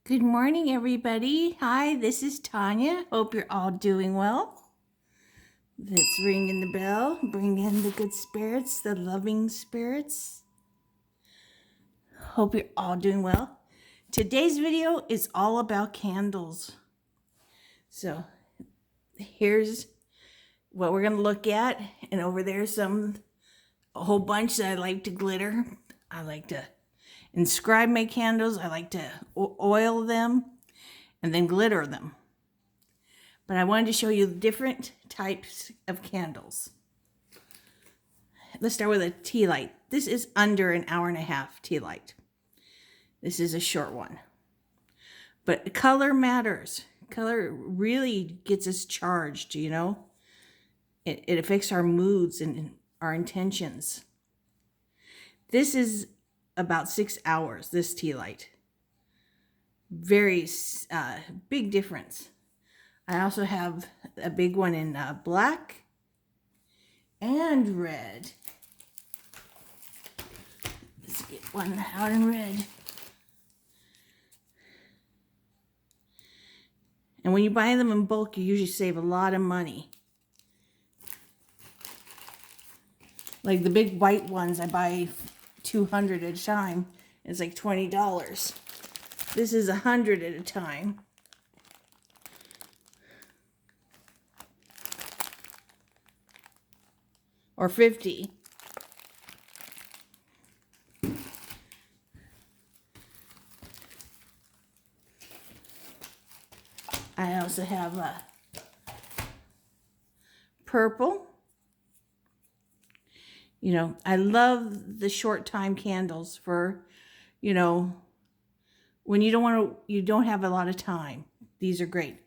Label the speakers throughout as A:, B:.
A: Good morning, everybody. Hi, this is Tanya. Hope you're all doing well. Let's ring in the bell, bring in the good spirits, the loving spirits. Hope you're all doing well. Today's video is all about candles. So here's what we're going to look at. And over there's a whole bunch that I like to glitter. I like to inscribe my candles. I like to oil them and then glitter them. But I wanted to show you different types of candles. Let's start with a tea light. This is under an hour and a half tea light. This is a short one. But color matters. Color really gets us charged, you know? It affects our moods and our intentions. This is about 6 hours, this tea light. Very big difference. I also have a big one in black and red. Let's get one out in red. And when you buy them in bulk, you usually save a lot of money. Like the big white ones, I buy 200 at a time. It's like $20. This is 100 at a time. Or 50. I also have a purple. You know, I love the short time candles for, you know, when you don't have a lot of time. These are great.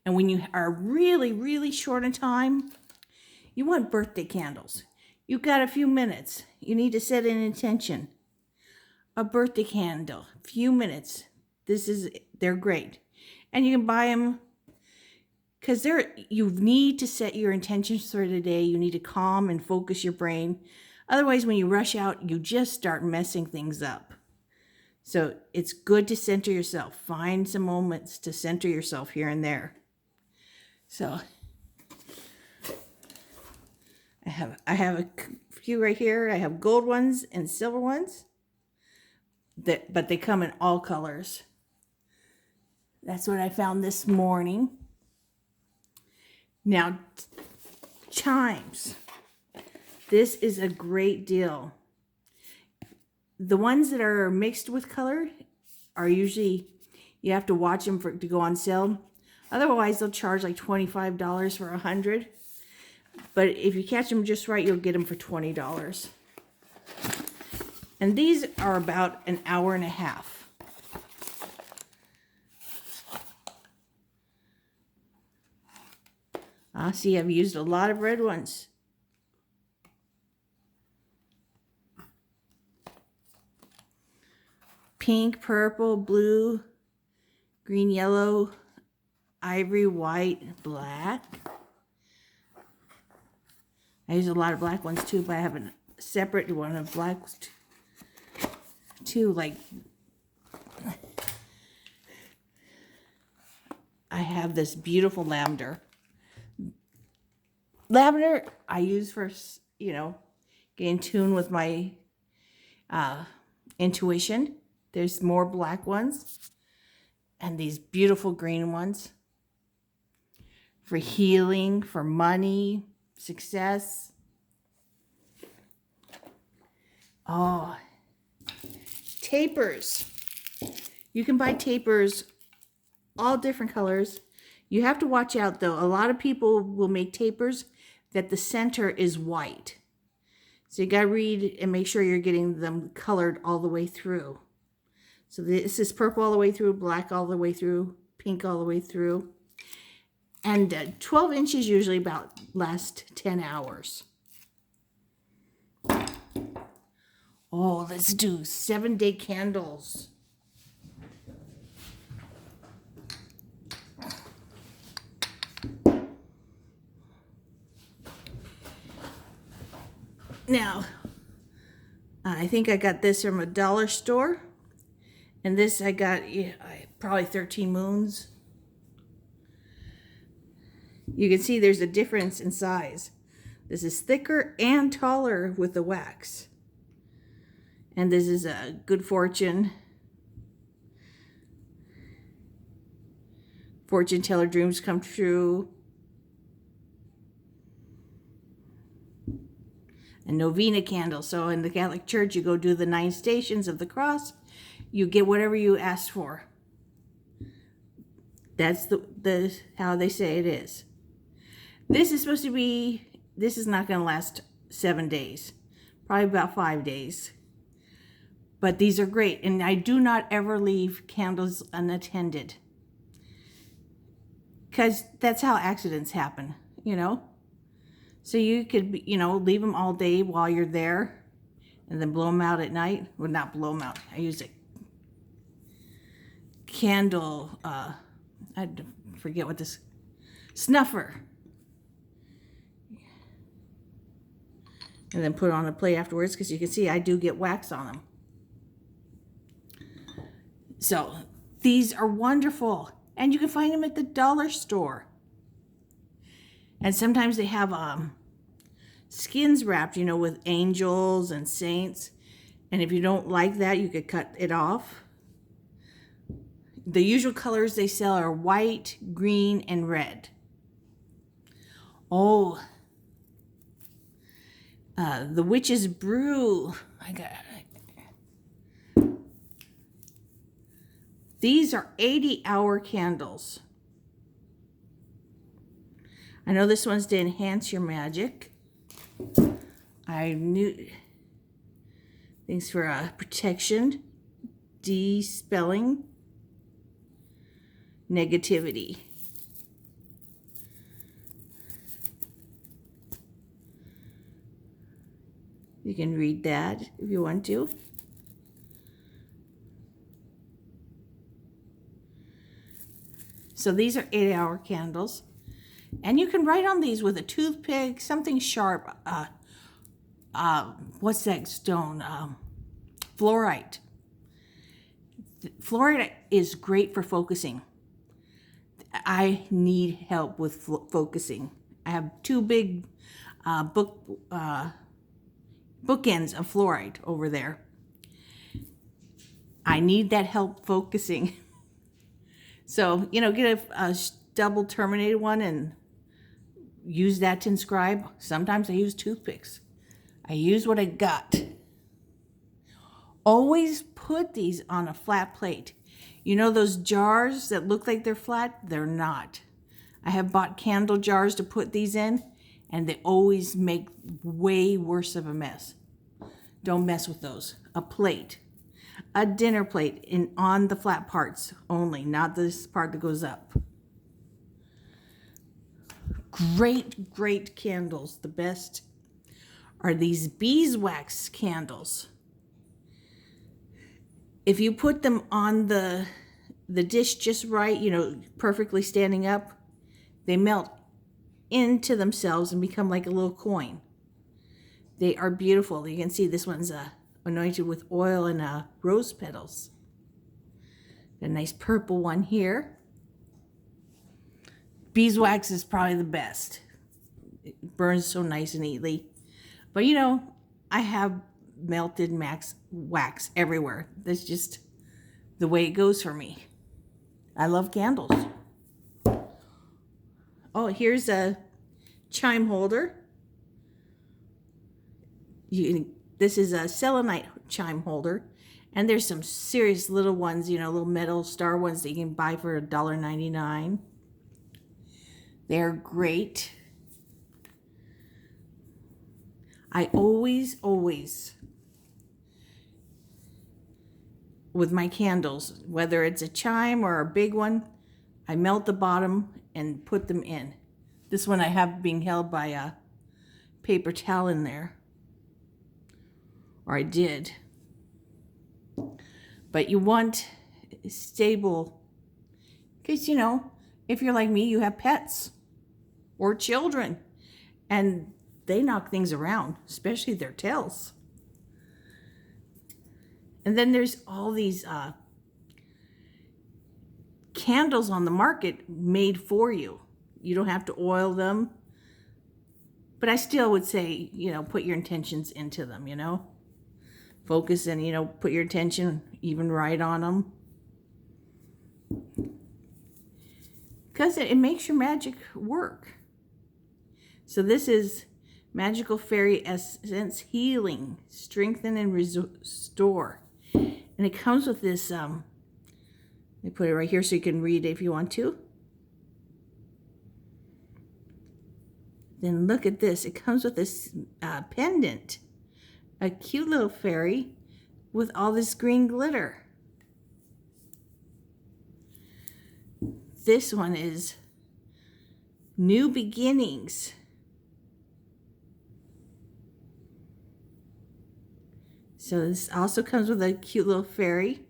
A: And when you are really, really short on time, you want birthday candles. You've got a few minutes. You need to set an intention. A birthday candle, few minutes. They're great. And you can buy them because you need to set your intentions for the day. You need to calm and focus your brain. Otherwise, when you rush out, you just start messing things up. So it's good to center yourself. Find some moments to center yourself here and there. So I have a few right here. I have gold ones and silver ones. But they come in all colors. That's what I found this morning. Now, chimes. This is a great deal. The ones that are mixed with color are usually, you have to watch them to go on sale. Otherwise, they'll charge like $25 for 100. But if you catch them just right, you'll get them for $20. And these are about an hour and a half. See, I've used a lot of red ones. Pink, purple, blue, green, yellow, ivory, white, black. I use a lot of black ones too, but I have a separate one of black too. Like, I have this beautiful lavender. Lavender I use for, you know, get in tune with my intuition. There's more black ones and these beautiful green ones for healing, for money, success. Oh, tapers. You can buy tapers all different colors. You have to watch out though. A lot of people will make tapers that the center is white. So you got to read and make sure you're getting them colored all the way through. So this is purple all the way through, black all the way through, pink all the way through. And 12 inches usually last 10 hours. Oh, let's do 7-day candles. Now, I think I got this from a dollar store. And this I got probably 13 moons. You can see there's a difference in size. This is thicker and taller with the wax. And this is a good fortune. Fortune teller dreams come true. A novena candle. So in the Catholic Church, you go do the 9 stations of the cross. You get whatever you asked for. That's the how they say it is. This is supposed to be, this is not going to last 7 days. Probably about 5 days. But these are great. And I do not ever leave candles unattended. Because that's how accidents happen, you know. So you could, you know, leave them all day while you're there and then blow them out at night. Well, not blow them out. I use a candle, I forget what this, snuffer. And then put it on a plate afterwards because you can see I do get wax on them. So these are wonderful. And you can find them at the dollar store. And sometimes they have skins wrapped, you know, with angels and saints. And if you don't like that, you could cut it off. The usual colors they sell are white, green, and red. Oh, the Witch's Brew. I got it. These are 80-hour candles. I know this one's to enhance your magic. I knew things for protection, dispelling negativity. You can read that if you want to. So these are 8-hour candles. And you can write on these with a toothpick, something sharp. What's that stone? Fluorite. Fluorite is great for focusing. I need help with focusing. I have 2 big bookends of fluorite over there. I need that help focusing. So, you know, get a double terminated one and use that to inscribe. Sometimes I use toothpicks. I use what I got. Always put these on a flat plate. You know those jars that look like they're flat? They're not. I have bought candle jars to put these in, and they always make way worse of a mess. Don't mess with those. A plate. A dinner plate on the flat parts only, not this part that goes up. Great, great candles. The best are these beeswax candles. If you put them on the dish just right, you know, perfectly standing up, they melt into themselves and become like a little coin. They are beautiful. You can see this one's anointed with oil and rose petals. A nice purple one here. Beeswax is probably the best. It burns so nice and neatly. But you know, I have melted wax everywhere. That's just the way it goes for me. I love candles. Oh, here's a chime holder. This is a selenite chime holder. And there's some serious little ones, you know, little metal star ones that you can buy for $1.99. They're great. I always, with my candles, whether it's a chime or a big one, I melt the bottom and put them in. This one I have being held by a paper towel in there. Or I did. But you want stable, because, you know, if you're like me, you have pets or children, and they knock things around, especially their tails. And then there's all these candles on the market made for you. You don't have to oil them. But I still would say, put your intentions into them, Focus and, put your attention even right on them. Because it makes your magic work. So this is Magical Fairy Essence Healing, Strengthen and Restore. And it comes with this, let me put it right here so you can read it if you want to. Then look at this. It comes with this pendant. A cute little fairy with all this green glitter. This one is New Beginnings. So this also comes with a cute little fairy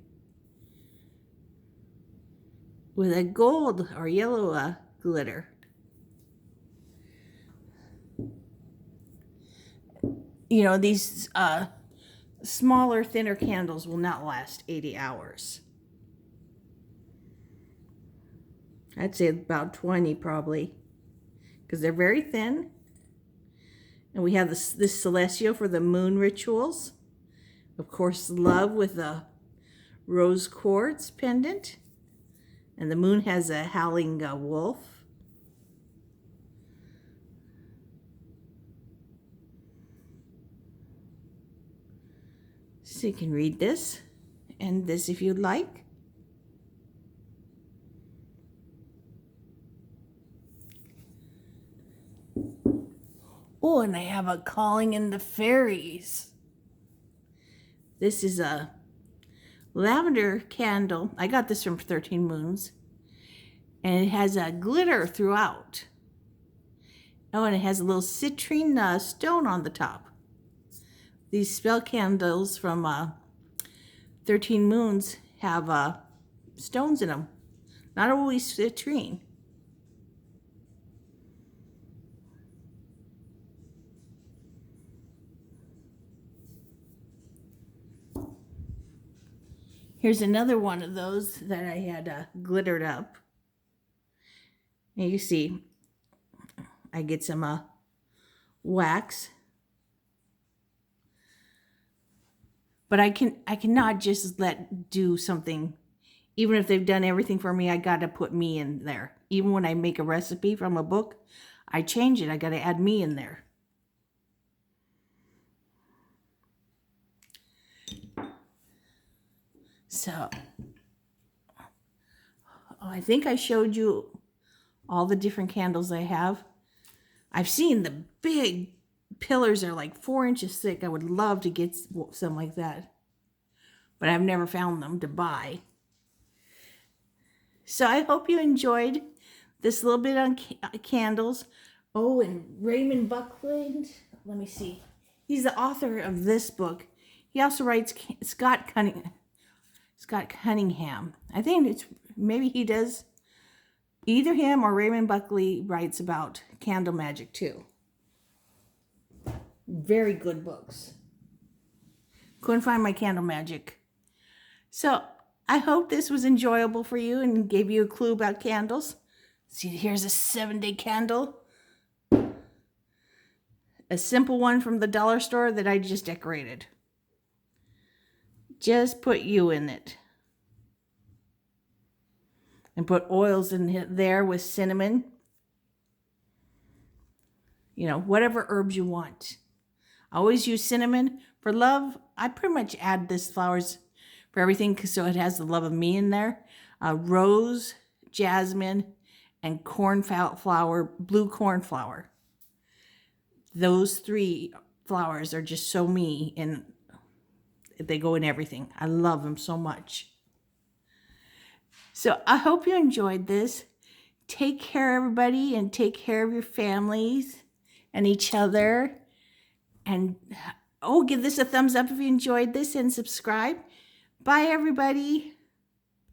A: with a gold or yellow glitter. These smaller, thinner candles will not last 80 hours. I'd say about 20 probably, because they're very thin. And we have this Celestial for the moon rituals. Of course, love with the rose quartz pendant. And the moon has a howling wolf. So you can read this and this if you'd like. Oh, and I have a Calling in the Fairies. This is a lavender candle. I got this from 13 Moons. And it has a glitter throughout. Oh, and it has a little citrine stone on the top. These spell candles from 13 Moons have stones in them. Not always citrine. Here's another one of those that I had glittered up. And you see, I get some wax. But I cannot just do something. Even if they've done everything for me, I got to put me in there. Even when I make a recipe from a book, I change it. I got to add me in there. So, I think I showed you all the different candles I have. I've seen the big pillars are like 4 inches thick. I would love to get some like that. But I've never found them to buy. So I hope you enjoyed this little bit on candles. Oh, and Raymond Buckland. Let me see. He's the author of this book. He also writes Scott Cunningham. I think it's maybe he does. Either him or Raymond Buckley writes about candle magic too. Very good books. Couldn't find my candle magic. So I hope this was enjoyable for you and gave you a clue about candles. See, here's a 7-day candle. A simple one from the dollar store that I just decorated. Just put you in it. And put oils in there with cinnamon. Whatever herbs you want. I always use cinnamon. For love, I pretty much add this flowers for everything so it has the love of me in there. Rose, jasmine, and cornflower, blue cornflower. Those 3 flowers are just so me, and they go in everything. I love them so much. So I hope you enjoyed this. Take care, everybody, and take care of your families and each other. And give this a thumbs up if you enjoyed this and subscribe. Bye, everybody.